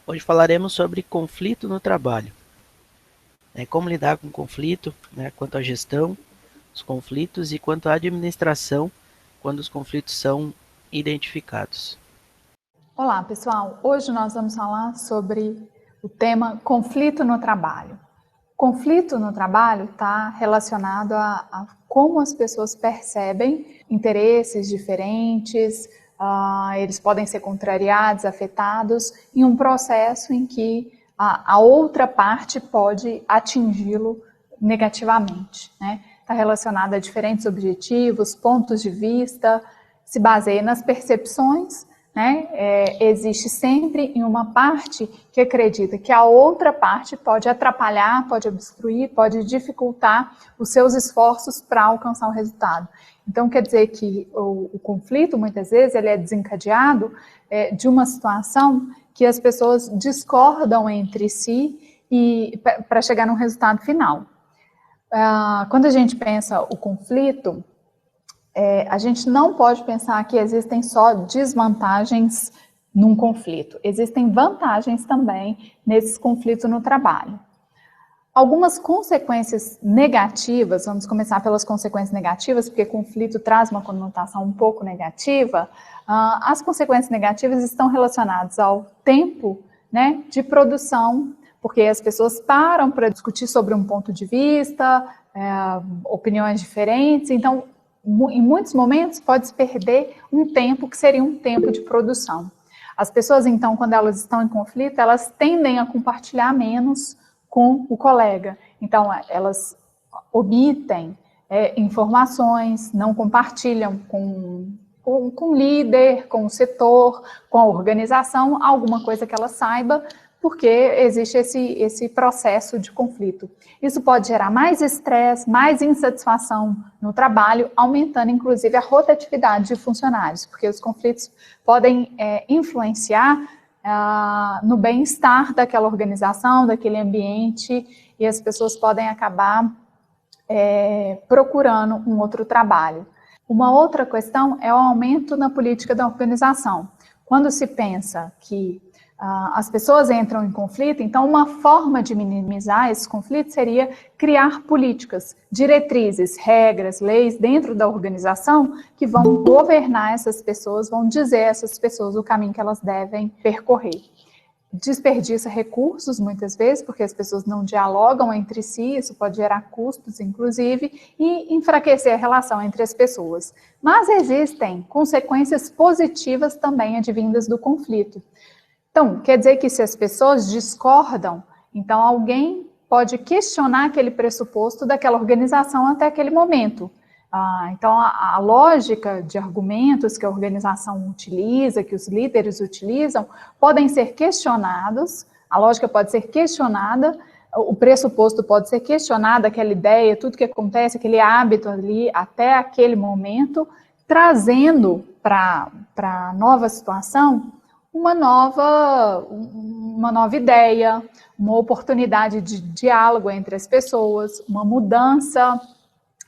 Hoje falaremos sobre conflito no trabalho, como lidar com conflito, quanto à gestão dos conflitos e quanto à administração quando os conflitos são identificados. Olá, pessoal. Hoje nós vamos falar sobre o tema conflito no trabalho. Conflito no trabalho está relacionado a como as pessoas percebem interesses diferentes, eles podem ser contrariados, afetados, em um processo em que a outra parte pode atingi-lo negativamente, né? Está relacionado a diferentes objetivos, pontos de vista, se baseia nas percepções, né? Existe sempre em uma parte que acredita que a outra parte pode atrapalhar, pode obstruir, pode dificultar os seus esforços para alcançar o resultado. Então, quer dizer que o conflito, muitas vezes, ele é desencadeado de uma situação que as pessoas discordam entre si e para chegar num resultado final. Quando a gente pensa o conflito, a gente não pode pensar que existem só desvantagens num conflito. Existem vantagens também nesses conflitos no trabalho. Algumas consequências negativas, vamos começar pelas consequências negativas, porque conflito traz uma conotação um pouco negativa. As consequências negativas estão relacionadas ao tempo, né, de produção, porque as pessoas param para discutir sobre um ponto de vista, opiniões diferentes, então em muitos momentos pode-se perder um tempo que seria um tempo de produção. As pessoas, então, quando elas estão em conflito, elas tendem a compartilhar menos com o colega. Então, elas omitem informações, não compartilham com o líder, com o setor, com a organização, alguma coisa que ela saiba, porque existe esse processo de conflito. Isso pode gerar mais estresse, mais insatisfação no trabalho, aumentando inclusive a rotatividade de funcionários, porque os conflitos podem influenciar no bem-estar daquela organização, daquele ambiente, e as pessoas podem acabar procurando um outro trabalho. Uma outra questão é o aumento na política da organização. Quando se pensa que as pessoas entram em conflito, então uma forma de minimizar esse conflito seria criar políticas, diretrizes, regras, leis dentro da organização que vão governar essas pessoas, vão dizer a essas pessoas o caminho que elas devem percorrer. Desperdiça recursos, muitas vezes, porque as pessoas não dialogam entre si, isso pode gerar custos, inclusive, e enfraquecer a relação entre as pessoas. Mas existem consequências positivas também advindas do conflito. Então, quer dizer que se as pessoas discordam, então alguém pode questionar aquele pressuposto daquela organização até aquele momento. Então, a lógica de argumentos que a organização utiliza, que os líderes utilizam, podem ser questionados, a lógica pode ser questionada, o pressuposto pode ser questionado, aquela ideia, tudo que acontece, aquele hábito ali até aquele momento, trazendo para a nova situação uma nova ideia, uma oportunidade de diálogo entre as pessoas, uma mudança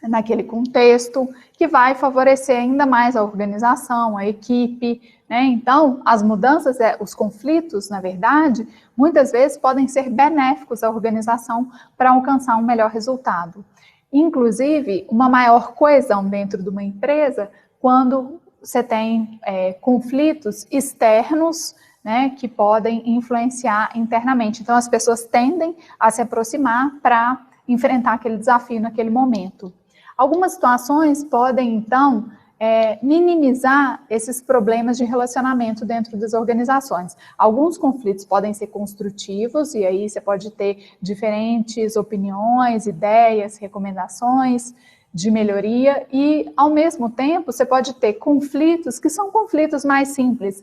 naquele contexto que vai favorecer ainda mais a organização, a equipe, né? Então, as mudanças, os conflitos, na verdade, muitas vezes podem ser benéficos à organização para alcançar um melhor resultado. Inclusive, uma maior coesão dentro de uma empresa quando você tem conflitos externos, né, que podem influenciar internamente. Então, as pessoas tendem a se aproximar para enfrentar aquele desafio naquele momento. Algumas situações podem, então, minimizar esses problemas de relacionamento dentro das organizações. Alguns conflitos podem ser construtivos, e aí você pode ter diferentes opiniões, ideias, recomendações de melhoria, e, ao mesmo tempo, você pode ter conflitos que são conflitos mais simples,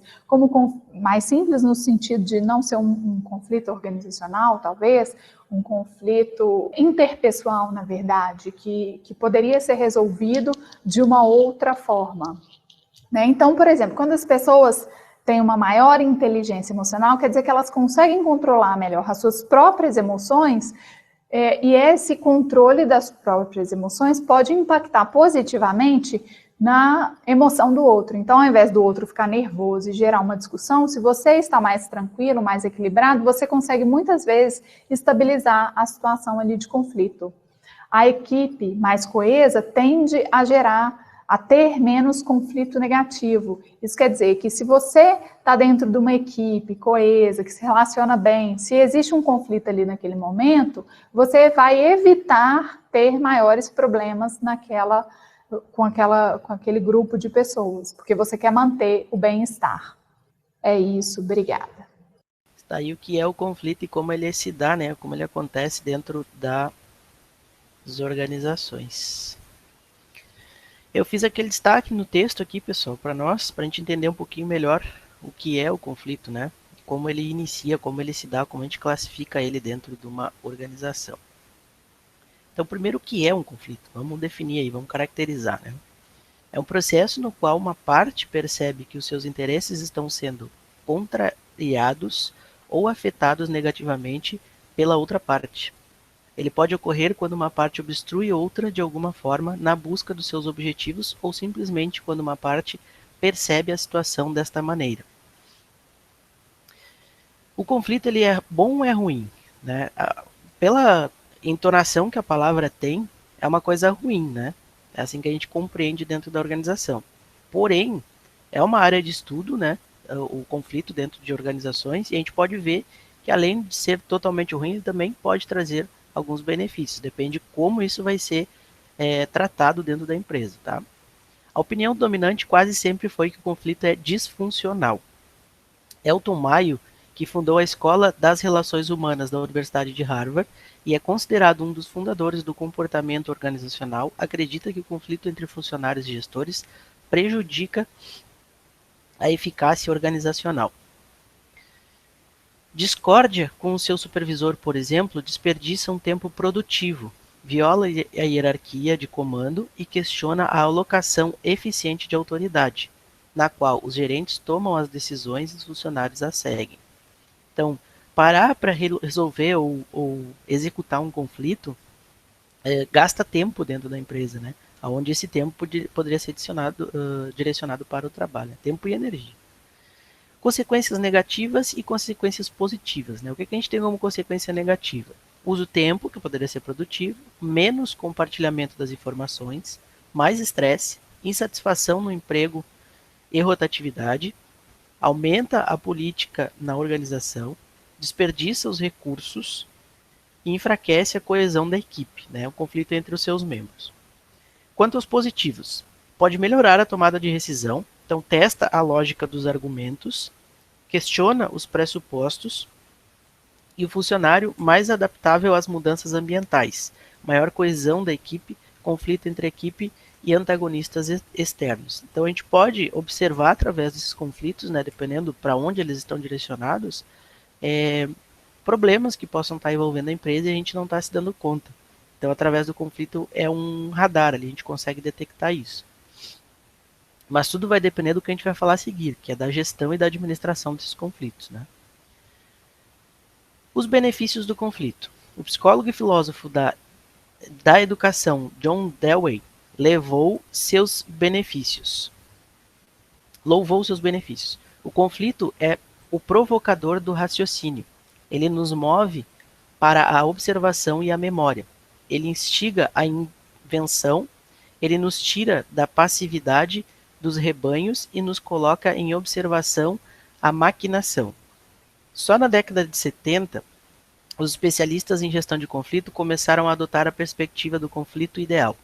mais simples no sentido de não ser um conflito organizacional, talvez, um conflito interpessoal, na verdade, que poderia ser resolvido de uma outra forma, né? Então, por exemplo, quando as pessoas têm uma maior inteligência emocional, quer dizer que elas conseguem controlar melhor as suas próprias emoções, e esse controle das próprias emoções pode impactar positivamente na emoção do outro. Então, ao invés do outro ficar nervoso e gerar uma discussão, se você está mais tranquilo, mais equilibrado, você consegue muitas vezes estabilizar a situação ali de conflito. A equipe mais coesa tende a ter menos conflito negativo. Isso quer dizer que se você está dentro de uma equipe coesa, que se relaciona bem, se existe um conflito ali naquele momento, você vai evitar ter maiores problemas com aquele grupo de pessoas, porque você quer manter o bem-estar. É isso, obrigada. Está aí o que é o conflito e como ele se dá, né? Como ele acontece dentro das organizações. Eu fiz aquele destaque no texto aqui, pessoal, para nós, para a gente entender um pouquinho melhor o que é o conflito, né? Como ele inicia, como ele se dá, como a gente classifica ele dentro de uma organização. Então, primeiro, o que é um conflito? Vamos definir aí, vamos caracterizar, né? É um processo no qual uma parte percebe que os seus interesses estão sendo contrariados ou afetados negativamente pela outra parte. Ele pode ocorrer quando uma parte obstrui outra de alguma forma na busca dos seus objetivos ou simplesmente quando uma parte percebe a situação desta maneira. O conflito ele é bom ou é ruim? Né? Pela entonação que a palavra tem, é uma coisa ruim, né? É assim que a gente compreende dentro da organização. Porém, é uma área de estudo, né? O conflito dentro de organizações, e a gente pode ver que além de ser totalmente ruim, ele também pode trazer alguns benefícios. Depende de como isso vai ser tratado dentro da empresa, tá? A opinião dominante quase sempre foi que o conflito é disfuncional. Elton Mayo, que fundou a Escola das Relações Humanas da Universidade de Harvard e é considerado um dos fundadores do comportamento organizacional, acredita que o conflito entre funcionários e gestores prejudica a eficácia organizacional. Discórdia com o seu supervisor, por exemplo, desperdiça um tempo produtivo, viola a hierarquia de comando e questiona a alocação eficiente de autoridade, na qual os gerentes tomam as decisões e os funcionários as seguem. Então, parar para resolver ou executar um conflito gasta tempo dentro da empresa, né? Onde esse tempo poderia ser direcionado para o trabalho, tempo e energia. Consequências negativas e consequências positivas, né? O que a gente tem como consequência negativa? Uso tempo, que poderia ser produtivo, menos compartilhamento das informações, mais estresse, insatisfação no emprego e rotatividade, aumenta a política na organização, desperdiça os recursos e enfraquece a coesão da equipe, né? O conflito entre os seus membros. Quanto aos positivos, pode melhorar a tomada de decisão, então testa a lógica dos argumentos, questiona os pressupostos e o funcionário mais adaptável às mudanças ambientais, maior coesão da equipe, conflito entre equipe e antagonistas externos. Então a gente pode observar através desses conflitos, né, dependendo para onde eles estão direcionados, problemas que possam estar envolvendo a empresa e a gente não está se dando conta. Então através do conflito é um radar ali, a gente consegue detectar isso. Mas tudo vai depender do que a gente vai falar a seguir, que é da gestão e da administração desses conflitos, né? Os benefícios do conflito. O psicólogo e filósofo da educação John Dewey louvou seus benefícios. O conflito é o provocador do raciocínio. Ele nos move para a observação e a memória. Ele instiga a invenção, ele nos tira da passividade dos rebanhos e nos coloca em observação a maquinação. Só na década de 70, os especialistas em gestão de conflito começaram a adotar a perspectiva do conflito ideal.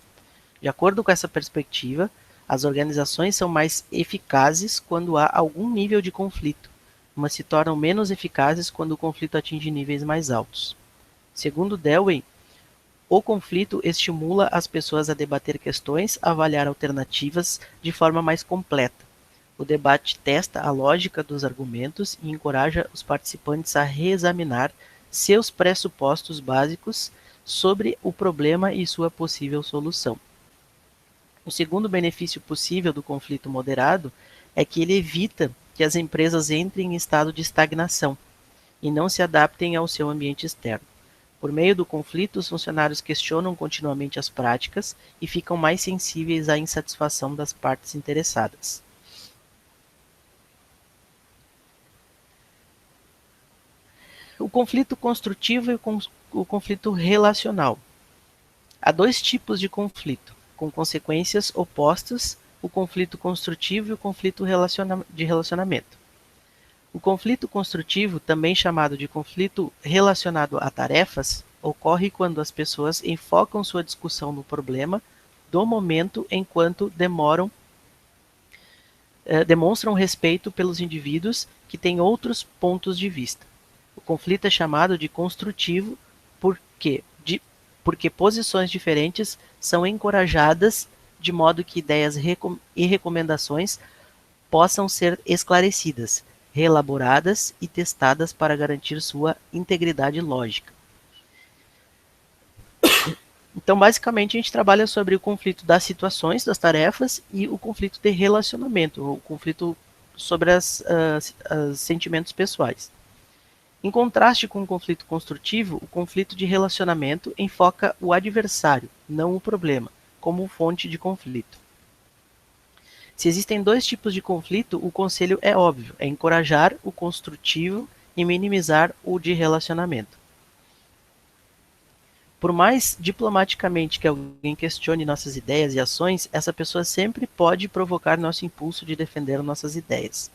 De acordo com essa perspectiva, as organizações são mais eficazes quando há algum nível de conflito, mas se tornam menos eficazes quando o conflito atinge níveis mais altos. Segundo Dewey, o conflito estimula as pessoas a debater questões, a avaliar alternativas de forma mais completa. O debate testa a lógica dos argumentos e encoraja os participantes a reexaminar seus pressupostos básicos sobre o problema e sua possível solução. O segundo benefício possível do conflito moderado é que ele evita que as empresas entrem em estado de estagnação e não se adaptem ao seu ambiente externo. Por meio do conflito, os funcionários questionam continuamente as práticas e ficam mais sensíveis à insatisfação das partes interessadas. O conflito construtivo e o conflito relacional. Há dois tipos de conflito, com consequências opostas, o conflito construtivo e o conflito de relacionamento. O conflito construtivo, também chamado de conflito relacionado a tarefas, ocorre quando as pessoas enfocam sua discussão no problema do momento enquanto demonstram respeito pelos indivíduos que têm outros pontos de vista. O conflito é chamado de construtivo porque posições diferentes são encorajadas de modo que ideias e recomendações possam ser esclarecidas, reelaboradas e testadas para garantir sua integridade lógica. Então, basicamente, a gente trabalha sobre o conflito das situações, das tarefas e o conflito de relacionamento, o conflito sobre os sentimentos pessoais. Em contraste com o conflito construtivo, o conflito de relacionamento enfoca o adversário, não o problema, como fonte de conflito. Se existem dois tipos de conflito, o conselho é óbvio, é encorajar o construtivo e minimizar o de relacionamento. Por mais diplomaticamente que alguém questione nossas ideias e ações, essa pessoa sempre pode provocar nosso impulso de defender nossas ideias,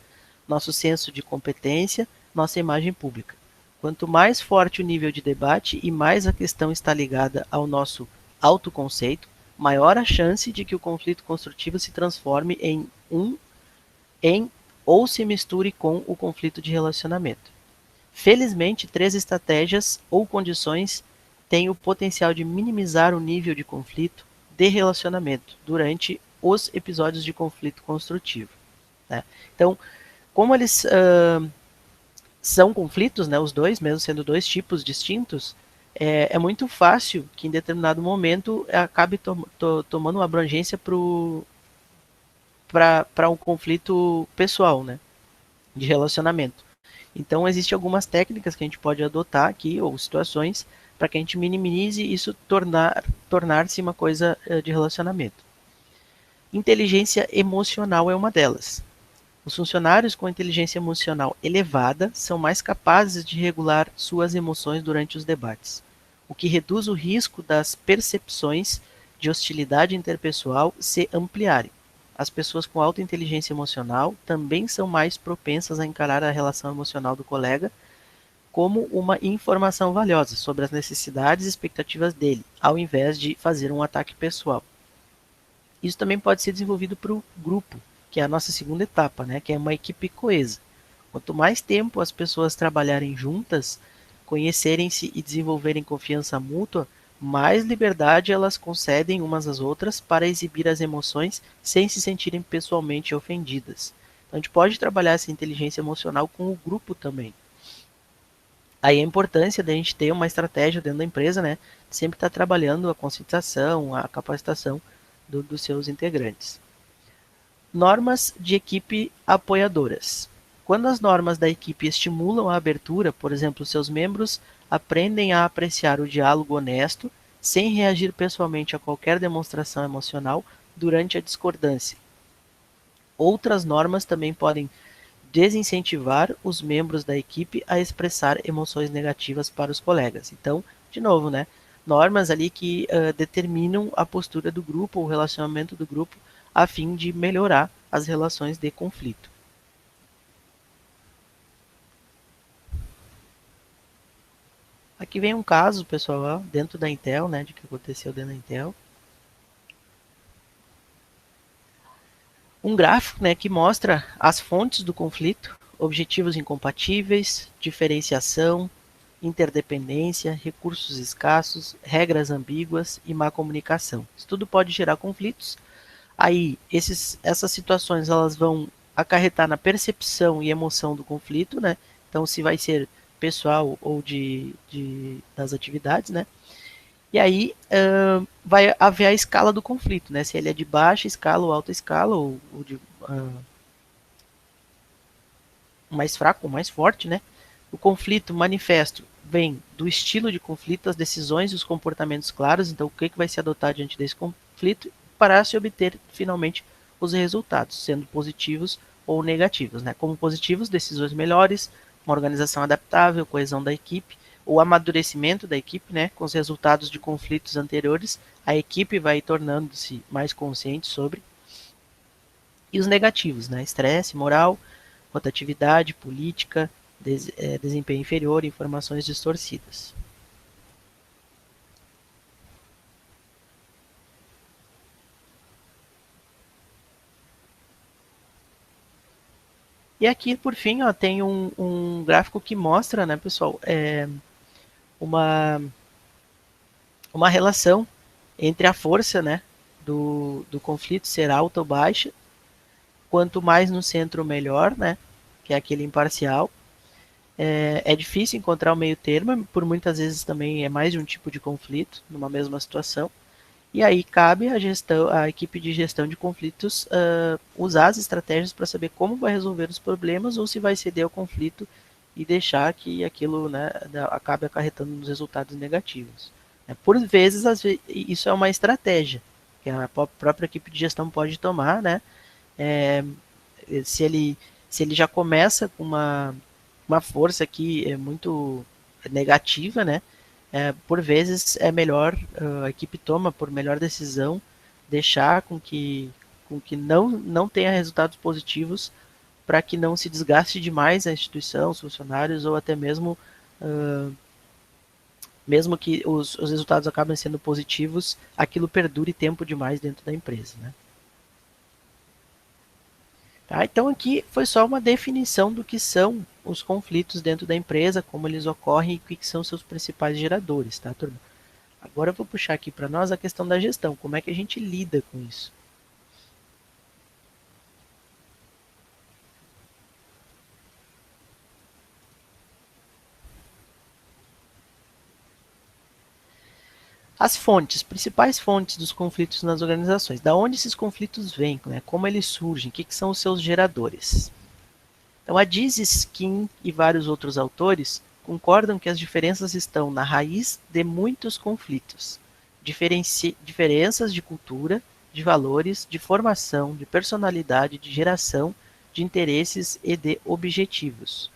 nosso senso de competência, nossa imagem pública. Quanto mais forte o nível de debate e mais a questão está ligada ao nosso autoconceito, maior a chance de que o conflito construtivo se transforme ou se misture com o conflito de relacionamento. Felizmente, 3 estratégias ou condições têm o potencial de minimizar o nível de conflito de relacionamento durante os episódios de conflito construtivo. Né? Então, como eles são conflitos, né, os dois, mesmo sendo dois tipos distintos, é muito fácil que em determinado momento acabe tomando uma abrangência para um conflito pessoal, né, de relacionamento. Então, existem algumas técnicas que a gente pode adotar aqui, ou situações, para que a gente minimize isso tornar-se uma coisa de relacionamento. Inteligência emocional é uma delas. Os funcionários com inteligência emocional elevada são mais capazes de regular suas emoções durante os debates, o que reduz o risco das percepções de hostilidade interpessoal se ampliarem. As pessoas com alta inteligência emocional também são mais propensas a encarar a relação emocional do colega como uma informação valiosa sobre as necessidades e expectativas dele, ao invés de fazer um ataque pessoal. Isso também pode ser desenvolvido para o grupo, que é a nossa segunda etapa, né, que é uma equipe coesa. Quanto mais tempo as pessoas trabalharem juntas, conhecerem-se e desenvolverem confiança mútua, mais liberdade elas concedem umas às outras para exibir as emoções sem se sentirem pessoalmente ofendidas. Então, a gente pode trabalhar essa inteligência emocional com o grupo também. Aí a importância da gente ter uma estratégia dentro da empresa, né, sempre estar trabalhando a conscientização, a capacitação dos seus integrantes. Normas de equipe apoiadoras. Quando as normas da equipe estimulam a abertura, por exemplo, seus membros aprendem a apreciar o diálogo honesto sem reagir pessoalmente a qualquer demonstração emocional durante a discordância. Outras normas também podem desincentivar os membros da equipe a expressar emoções negativas para os colegas. Então, de novo, né, normas ali que determinam a postura do grupo, o relacionamento do grupo, a fim de melhorar as relações de conflito. Aqui vem um caso, pessoal, dentro da Intel, né, de que aconteceu dentro da Intel. Um gráfico, né, que mostra as fontes do conflito, objetivos incompatíveis, diferenciação, interdependência, recursos escassos, regras ambíguas e má comunicação. Isso tudo pode gerar conflitos. Aí, essas situações elas vão acarretar na percepção e emoção do conflito, né? Então, se vai ser pessoal ou das atividades, né? E aí vai haver a escala do conflito, né? Se ele é de baixa escala ou alta escala, ou de mais fraco ou mais forte, né? O conflito manifesto vem do estilo de conflito, as decisões e os comportamentos claros, então o que vai se adotar diante desse conflito, para se obter finalmente os resultados, sendo positivos ou negativos. Né? Como positivos, decisões melhores, uma organização adaptável, coesão da equipe, o amadurecimento da equipe, né? Com os resultados de conflitos anteriores, a equipe vai tornando-se mais consciente sobre. E os negativos, né? Estresse, moral, rotatividade, política, desempenho inferior, informações distorcidas. E aqui, por fim, ó, tem um gráfico que mostra, né, pessoal, uma relação entre a força, né, do conflito ser alta ou baixa. Quanto mais no centro, melhor, né, que é aquele imparcial. É difícil encontrar o meio termo, por muitas vezes também é mais de um tipo de conflito numa mesma situação. E aí cabe a equipe de gestão de conflitos usar as estratégias para saber como vai resolver os problemas ou se vai ceder ao conflito e deixar que aquilo, né, acabe acarretando nos resultados negativos. Por vezes, isso é uma estratégia que a própria equipe de gestão pode tomar, né? Se ele já começa com uma força que é muito negativa, né? Por vezes é melhor, a equipe toma por melhor decisão deixar com que não tenha resultados positivos para que não se desgaste demais a instituição, os funcionários ou até mesmo mesmo que os resultados acabem sendo positivos, aquilo perdure tempo demais dentro da empresa, né? Tá? Então aqui foi só uma definição do que são os conflitos dentro da empresa, como eles ocorrem e o que são seus principais geradores, tá, turma? Agora eu vou puxar aqui para nós a questão da gestão, como é que a gente lida com isso. As fontes, principais fontes dos conflitos nas organizações. Da onde esses conflitos vêm, né? Como eles surgem, o que são os seus geradores. Então, a Diz Skin e vários outros autores concordam que as diferenças estão na raiz de muitos conflitos. Diferenças de cultura, de valores, de formação, de personalidade, de geração, de interesses e de objetivos.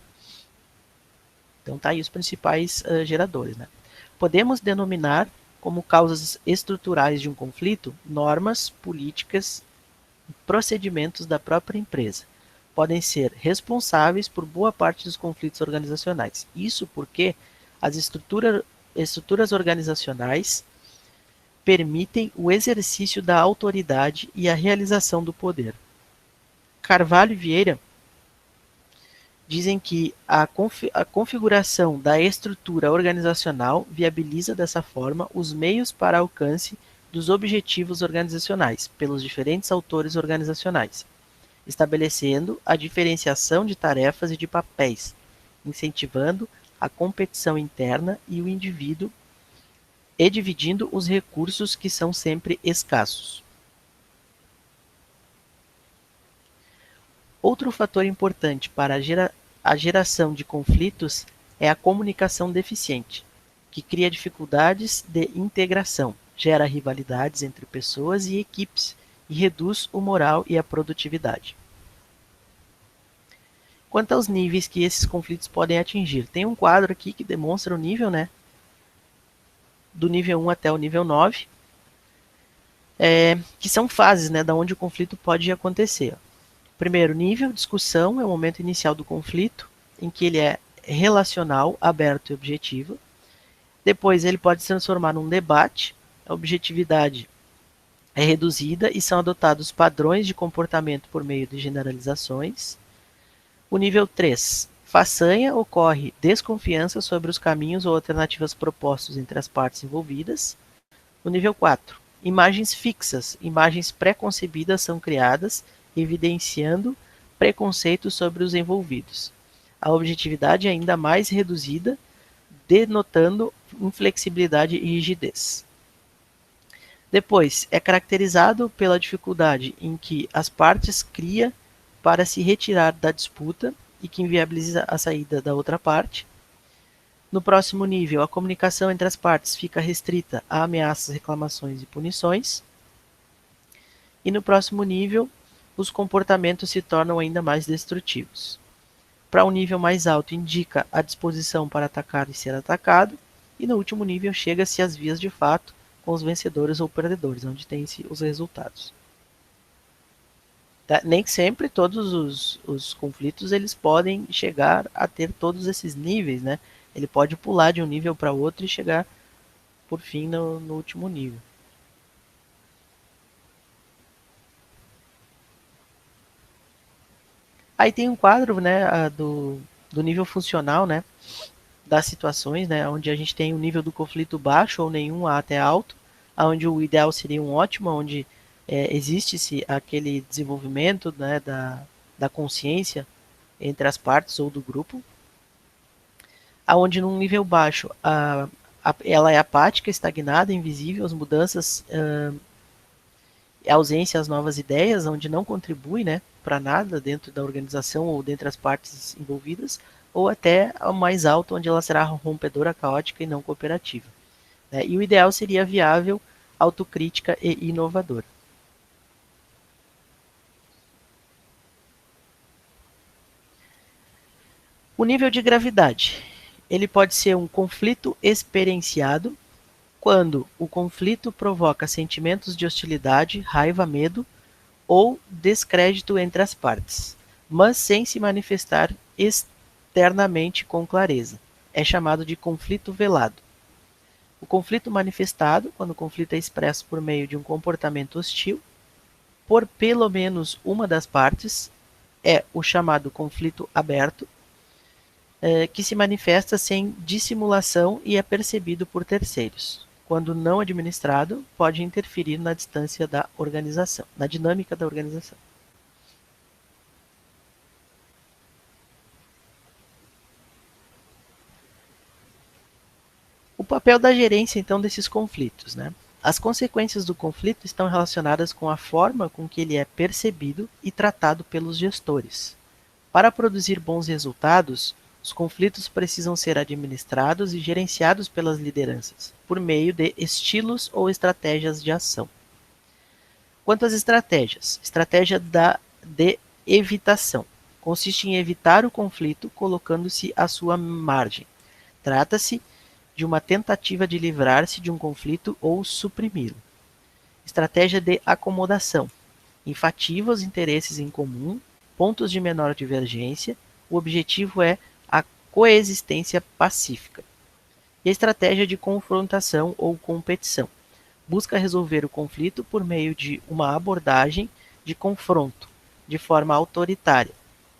Então, tá aí os principais geradores, né? Podemos denominar como causas estruturais de um conflito normas, políticas, procedimentos da própria empresa. Podem ser responsáveis por boa parte dos conflitos organizacionais. Isso porque as estruturas organizacionais permitem o exercício da autoridade e a realização do poder. Carvalho e Vieira dizem que a configuração da estrutura organizacional viabiliza dessa forma os meios para alcance dos objetivos organizacionais pelos diferentes autores organizacionais, estabelecendo a diferenciação de tarefas e de papéis, incentivando a competição interna e o indivíduo e dividindo os recursos que são sempre escassos. Outro fator importante para a geração de conflitos é a comunicação deficiente, que cria dificuldades de integração, gera rivalidades entre pessoas e equipes e reduz o moral e a produtividade. Quanto aos níveis que esses conflitos podem atingir, tem um quadro aqui que demonstra o nível, né, do nível 1 até o nível 9, que são fases, né, da onde o conflito pode acontecer. Primeiro nível, discussão, é o momento inicial do conflito, em que ele é relacional, aberto e objetivo. Depois ele pode se transformar num debate, a objetividade é reduzida e são adotados padrões de comportamento por meio de generalizações. O nível 3, façanha, ocorre desconfiança sobre os caminhos ou alternativas propostos entre as partes envolvidas. O nível 4, imagens fixas, imagens pré-concebidas são criadas, evidenciando preconceitos sobre os envolvidos. A objetividade é ainda mais reduzida, denotando inflexibilidade e rigidez. Depois, é caracterizado pela dificuldade em que as partes criam para se retirar da disputa e que inviabiliza a saída da outra parte. No próximo nível, a comunicação entre as partes fica restrita a ameaças, reclamações e punições. E no próximo nível, os comportamentos se tornam ainda mais destrutivos. Para um nível mais alto, indica a disposição para atacar e ser atacado. E no último nível, chega-se às vias de fato, com os vencedores ou perdedores, onde tem-se os resultados. Tá? Nem sempre todos os conflitos eles podem chegar a ter todos esses níveis, né? Ele pode pular de um nível para outro e chegar, por fim, no último nível. Aí tem um quadro, né, do nível funcional, né, das situações, né, onde a gente tem o nível do conflito baixo ou nenhum até alto, onde o ideal seria um ótimo, onde existe-se aquele desenvolvimento, né, da consciência entre as partes ou do grupo, aonde num nível baixo ela é apática, estagnada, invisível, as mudanças, a ausência às novas ideias, onde não contribui, né, para nada dentro da organização ou dentre as partes envolvidas, ou até ao mais alto, onde ela será rompedora, caótica e não cooperativa. Né? E o ideal seria viável, autocrítica e inovadora. O nível de gravidade. Ele pode ser um conflito experienciado, quando o conflito provoca sentimentos de hostilidade, raiva, medo ou descrédito entre as partes, mas sem se manifestar externamente com clareza. É chamado de conflito velado. O conflito manifestado, quando o conflito é expresso por meio de um comportamento hostil, por pelo menos uma das partes, é o chamado conflito aberto, que se manifesta sem dissimulação e é percebido por terceiros. Quando não administrado, pode interferir na distância da organização, na dinâmica da organização. O papel da gerência, então, desses conflitos, né? As consequências do conflito estão relacionadas com a forma com que ele é percebido e tratado pelos gestores. Para produzir bons resultados, os conflitos precisam ser administrados e gerenciados pelas lideranças, por meio de estilos ou estratégias de ação. Quanto às estratégias, estratégia de evitação. Consiste em evitar o conflito colocando-se à sua margem. Trata-se de uma tentativa de livrar-se de um conflito ou suprimi-lo. Estratégia de acomodação. Enfatiza os interesses em comum, pontos de menor divergência. O objetivo é a coexistência pacífica. E a estratégia de confrontação ou competição. Busca resolver o conflito por meio de uma abordagem de confronto, de forma autoritária.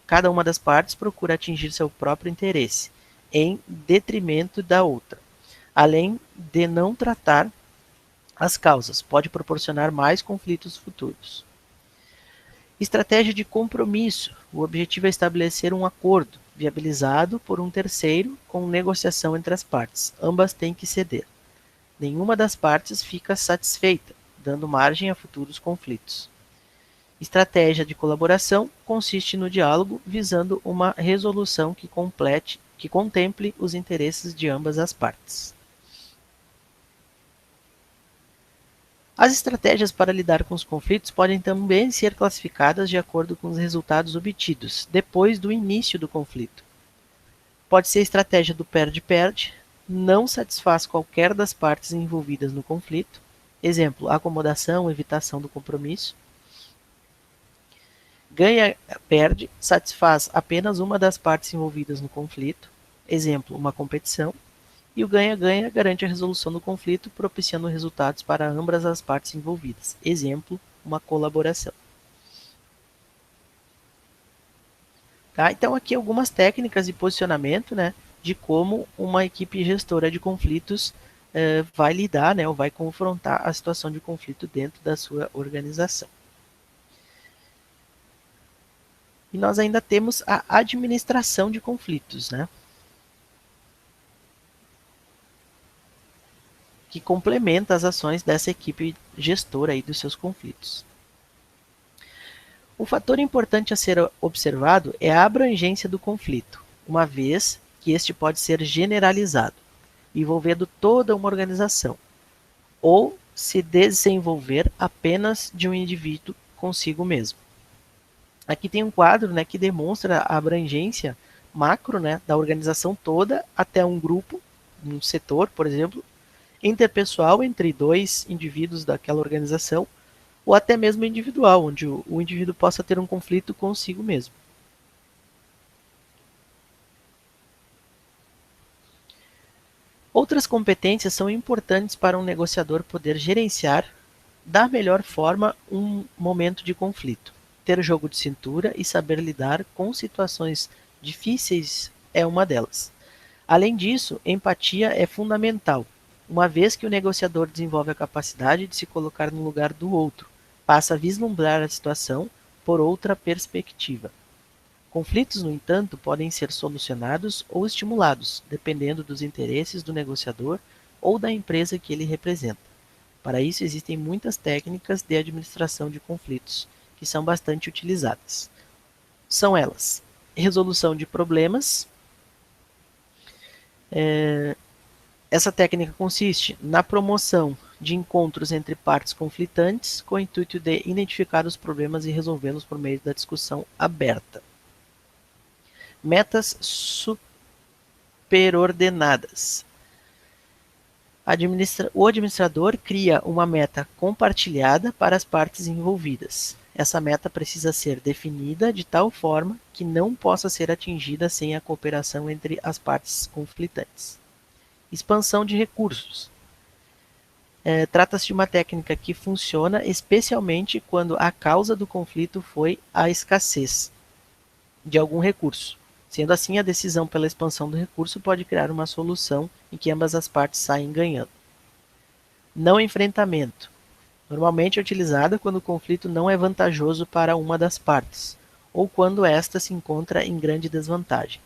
Cada uma das partes procura atingir seu próprio interesse, em detrimento da outra. Além de não tratar as causas, pode proporcionar mais conflitos futuros. Estratégia de compromisso. O objetivo é estabelecer um acordo, viabilizado por um terceiro, com negociação entre as partes. Ambas têm que ceder. Nenhuma das partes fica satisfeita, dando margem a futuros conflitos. Estratégia de colaboração consiste no diálogo visando uma resolução que contemple os interesses de ambas as partes. As estratégias para lidar com os conflitos podem também ser classificadas de acordo com os resultados obtidos depois do início do conflito. Pode ser a estratégia do perde-perde, não satisfaz qualquer das partes envolvidas no conflito. Exemplo, acomodação, evitação do compromisso. Ganha-perde, satisfaz apenas uma das partes envolvidas no conflito. Exemplo, uma competição. E o ganha-ganha garante a resolução do conflito, propiciando resultados para ambas as partes envolvidas. Exemplo, uma colaboração. Tá? Então, aqui algumas técnicas de posicionamento, né, de como uma equipe gestora de conflitos vai lidar, né, ou vai confrontar a situação de conflito dentro da sua organização. E nós ainda temos a administração de conflitos, né, que complementa as ações dessa equipe gestora aí dos seus conflitos. Um fator importante a ser observado é a abrangência do conflito, uma vez que este pode ser generalizado, envolvendo toda uma organização, ou se desenvolver apenas de um indivíduo consigo mesmo. Aqui tem um quadro, né, que demonstra a abrangência macro, né, da organização toda até um grupo, um setor, por exemplo, interpessoal entre dois indivíduos daquela organização, ou até mesmo individual, onde o indivíduo possa ter um conflito consigo mesmo. Outras competências são importantes para um negociador poder gerenciar da melhor forma um momento de conflito. Ter jogo de cintura e saber lidar com situações difíceis é uma delas. Além disso, empatia é fundamental, uma vez que o negociador desenvolve a capacidade de se colocar no lugar do outro, passa a vislumbrar a situação por outra perspectiva. Conflitos, no entanto, podem ser solucionados ou estimulados, dependendo dos interesses do negociador ou da empresa que ele representa. Para isso, existem muitas técnicas de administração de conflitos, que são bastante utilizadas. São elas: resolução de problemas. Essa técnica consiste na promoção de encontros entre partes conflitantes com o intuito de identificar os problemas e resolvê-los por meio da discussão aberta. Metas superordenadas. O administrador cria uma meta compartilhada para as partes envolvidas. Essa meta precisa ser definida de tal forma que não possa ser atingida sem a cooperação entre as partes conflitantes. Expansão de recursos. Trata-se de uma técnica que funciona especialmente quando a causa do conflito foi a escassez de algum recurso. Sendo assim, a decisão pela expansão do recurso pode criar uma solução em que ambas as partes saem ganhando. Não enfrentamento. Normalmente é utilizada quando o conflito não é vantajoso para uma das partes, ou quando esta se encontra em grande desvantagem.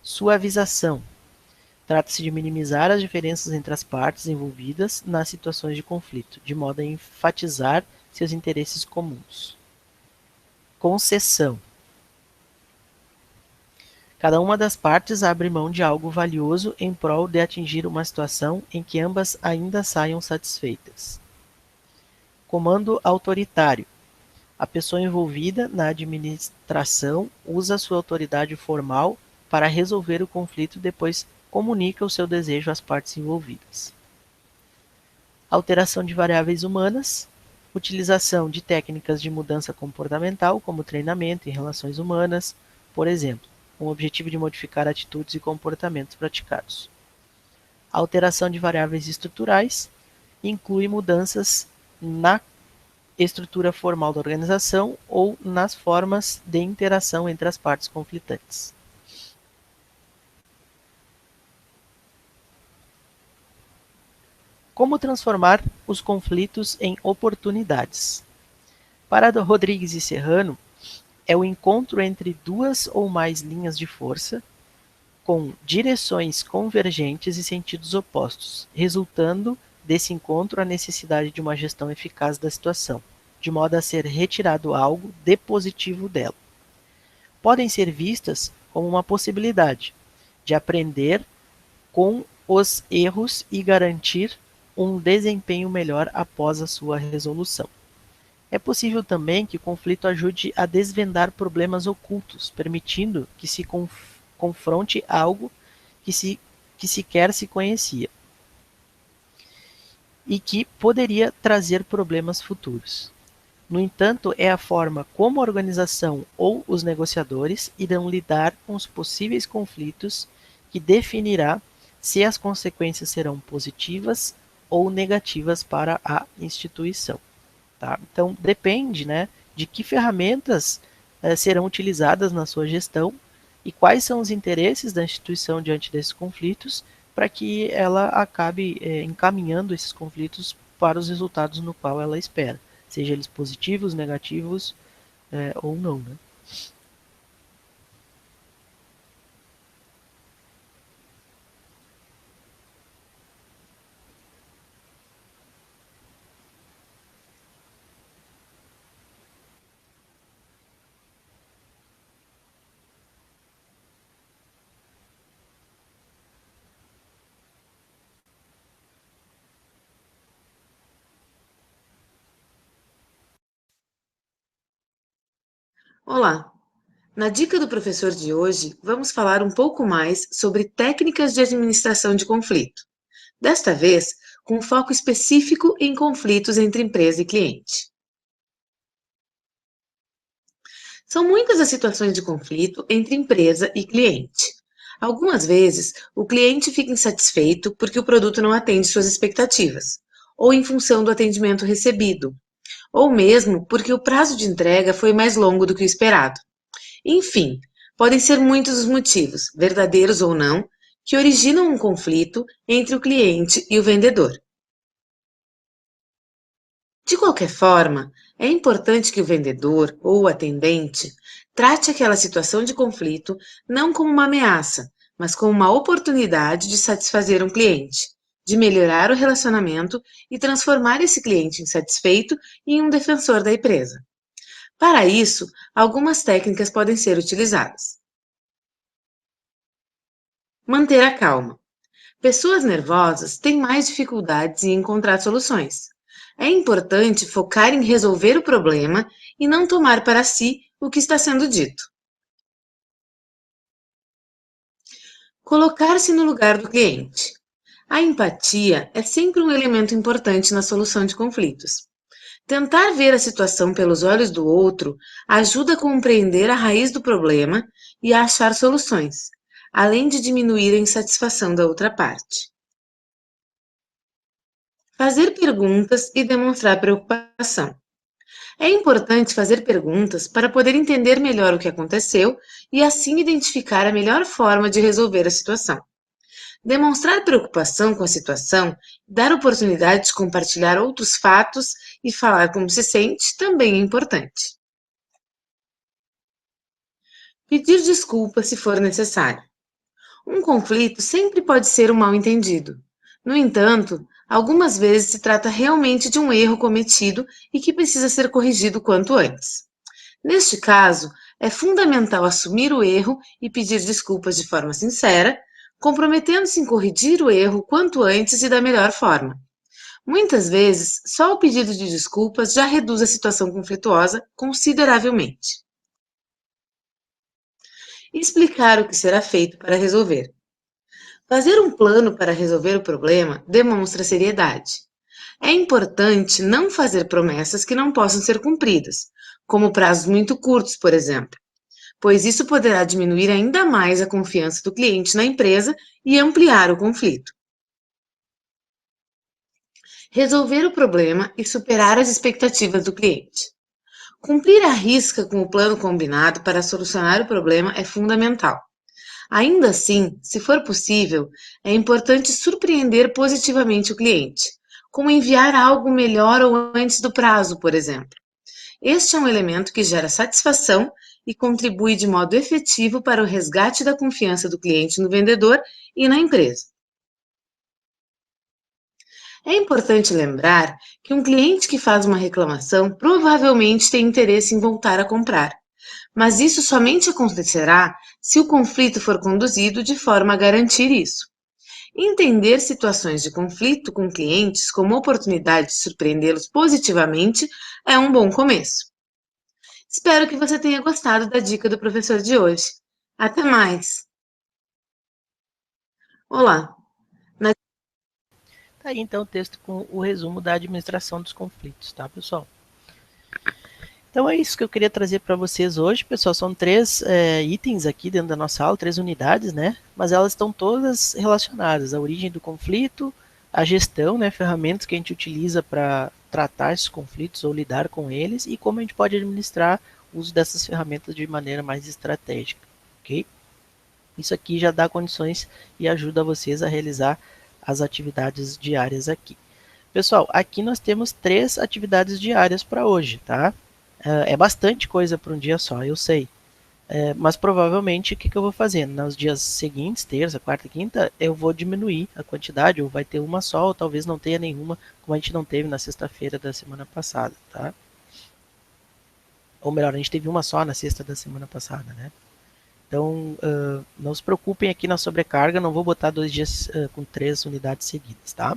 Suavização. Trata-se de minimizar as diferenças entre as partes envolvidas nas situações de conflito, de modo a enfatizar seus interesses comuns. Concessão. Cada uma das partes abre mão de algo valioso em prol de atingir uma situação em que ambas ainda saiam satisfeitas. Comando autoritário. A pessoa envolvida na administração usa sua autoridade formal para resolver o conflito e depois comunica o seu desejo às partes envolvidas. Alteração de variáveis humanas. Utilização de técnicas de mudança comportamental, como treinamento em relações humanas, por exemplo, com o objetivo de modificar atitudes e comportamentos praticados. A alteração de variáveis estruturais inclui mudanças na estrutura formal da organização ou nas formas de interação entre as partes conflitantes. Como transformar os conflitos em oportunidades? Para Rodrigues e Serrano, é o encontro entre duas ou mais linhas de força com direções convergentes e sentidos opostos, resultando desse encontro a necessidade de uma gestão eficaz da situação, de modo a ser retirado algo de positivo dela. Podem ser vistas como uma possibilidade de aprender com os erros e garantir um desempenho melhor após a sua resolução. É possível também que o conflito ajude a desvendar problemas ocultos, permitindo que se confronte algo que sequer se conhecia e que poderia trazer problemas futuros. No entanto, é a forma como a organização ou os negociadores irão lidar com os possíveis conflitos que definirá se as consequências serão positivas ou negativas para a instituição. Tá? Então, depende, né, de que ferramentas serão utilizadas na sua gestão e quais são os interesses da instituição diante desses conflitos para que ela acabe encaminhando esses conflitos para os resultados no qual ela espera, seja eles positivos, negativos ou não. Né? Olá! Na dica do professor de hoje, vamos falar um pouco mais sobre técnicas de administração de conflito. Desta vez, com foco específico em conflitos entre empresa e cliente. São muitas as situações de conflito entre empresa e cliente. Algumas vezes, o cliente fica insatisfeito porque o produto não atende suas expectativas, ou em função do atendimento recebido, ou mesmo porque o prazo de entrega foi mais longo do que o esperado. Enfim, podem ser muitos os motivos, verdadeiros ou não, que originam um conflito entre o cliente e o vendedor. De qualquer forma, é importante que o vendedor ou o atendente trate aquela situação de conflito não como uma ameaça, mas como uma oportunidade de satisfazer um cliente, de melhorar o relacionamento e transformar esse cliente insatisfeito em um defensor da empresa. Para isso, algumas técnicas podem ser utilizadas. Manter a calma. Pessoas nervosas têm mais dificuldades em encontrar soluções. É importante focar em resolver o problema e não tomar para si o que está sendo dito. Colocar-se no lugar do cliente. A empatia é sempre um elemento importante na solução de conflitos. Tentar ver a situação pelos olhos do outro ajuda a compreender a raiz do problema e a achar soluções, além de diminuir a insatisfação da outra parte. Fazer perguntas e demonstrar preocupação. É importante fazer perguntas para poder entender melhor o que aconteceu e assim identificar a melhor forma de resolver a situação. Demonstrar preocupação com a situação, dar oportunidade de compartilhar outros fatos e falar como se sente também é importante. Pedir desculpas se for necessário. Um conflito sempre pode ser um mal-entendido. No entanto, algumas vezes se trata realmente de um erro cometido e que precisa ser corrigido quanto antes. Neste caso, é fundamental assumir o erro e pedir desculpas de forma sincera, comprometendo-se em corrigir o erro quanto antes e da melhor forma. Muitas vezes, só o pedido de desculpas já reduz a situação conflituosa consideravelmente. Explicar o que será feito para resolver. Fazer um plano para resolver o problema demonstra seriedade. É importante não fazer promessas que não possam ser cumpridas, como prazos muito curtos, por exemplo, pois isso poderá diminuir ainda mais a confiança do cliente na empresa e ampliar o conflito. Resolver o problema e superar as expectativas do cliente. Cumprir à risca com o plano combinado para solucionar o problema é fundamental. Ainda assim, se for possível, é importante surpreender positivamente o cliente, como enviar algo melhor ou antes do prazo, por exemplo. Este é um elemento que gera satisfação e contribui de modo efetivo para o resgate da confiança do cliente no vendedor e na empresa. É importante lembrar que um cliente que faz uma reclamação provavelmente tem interesse em voltar a comprar, mas isso somente acontecerá se o conflito for conduzido de forma a garantir isso. Entender situações de conflito com clientes como oportunidade de surpreendê-los positivamente é um bom começo. Espero que você tenha gostado da dica do professor de hoje. Até mais! Olá! Tá aí então o texto com o resumo da administração dos conflitos, tá, pessoal? Então é isso que eu queria trazer para vocês hoje, pessoal. São três itens aqui dentro da nossa aula, três unidades, né? Mas elas estão todas relacionadas à origem do conflito, à gestão, né? Ferramentas que a gente utiliza para tratar esses conflitos ou lidar com eles e como a gente pode administrar o uso dessas ferramentas de maneira mais estratégica, ok? Isso aqui já dá condições e ajuda vocês a realizar as atividades diárias aqui. Pessoal, aqui nós temos três atividades diárias para hoje, tá? É bastante coisa para um dia só, eu sei. Mas provavelmente o que eu vou fazer? Nos dias seguintes, terça, quarta e quinta, eu vou diminuir a quantidade, ou vai ter uma só, ou talvez não tenha nenhuma, como a gente não teve na sexta-feira da semana passada, tá? Ou melhor, a gente teve uma só na sexta da semana passada, né? Então, não se preocupem aqui na sobrecarga, não vou botar 2 dias com 3 unidades seguidas, tá?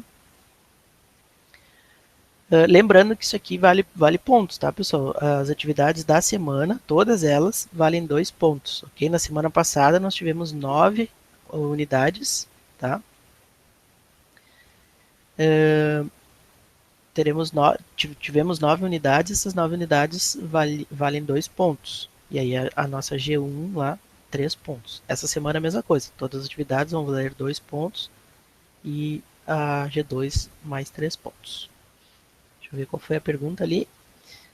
Lembrando que isso aqui vale pontos, tá, pessoal? As atividades da semana, todas elas, valem 2 pontos, ok? Na semana passada nós tivemos 9 unidades, tá? Tivemos 9 unidades, essas 9 unidades valem 2 pontos. E aí a nossa G1 lá, 3 pontos. Essa semana é a mesma coisa, todas as atividades vão valer 2 pontos e a G2 mais 3 pontos. Deixa eu ver qual foi a pergunta ali.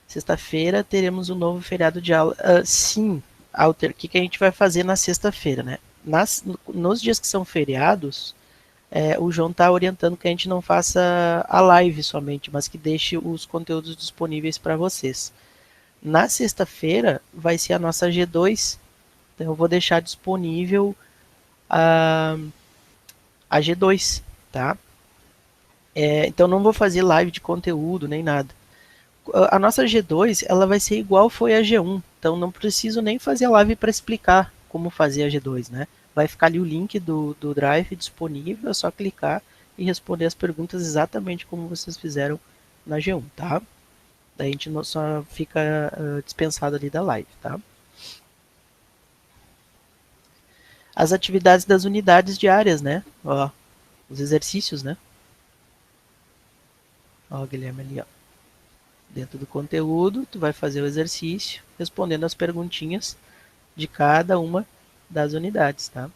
Sexta-feira teremos um novo feriado de aula. Sim, Alter, o que a gente vai fazer na sexta-feira, né? Nos dias que são feriados, o João está orientando que a gente não faça a live somente, mas que deixe os conteúdos disponíveis para vocês. Na sexta-feira vai ser a nossa G2, então eu vou deixar disponível a G2, tá? Então não vou fazer live de conteúdo nem nada. A nossa G2 ela vai ser igual foi a G1, então não preciso nem fazer a live para explicar como fazer a G2, né? Vai ficar ali o link do Drive disponível, é só clicar e responder as perguntas exatamente como vocês fizeram na G1, tá? Daí a gente só fica dispensado ali da live, tá? As atividades das unidades diárias, né? Ó, os exercícios, né? Ó, Guilherme ali, ó. Dentro do conteúdo, tu vai fazer o exercício respondendo as perguntinhas de cada uma das unidades, tá?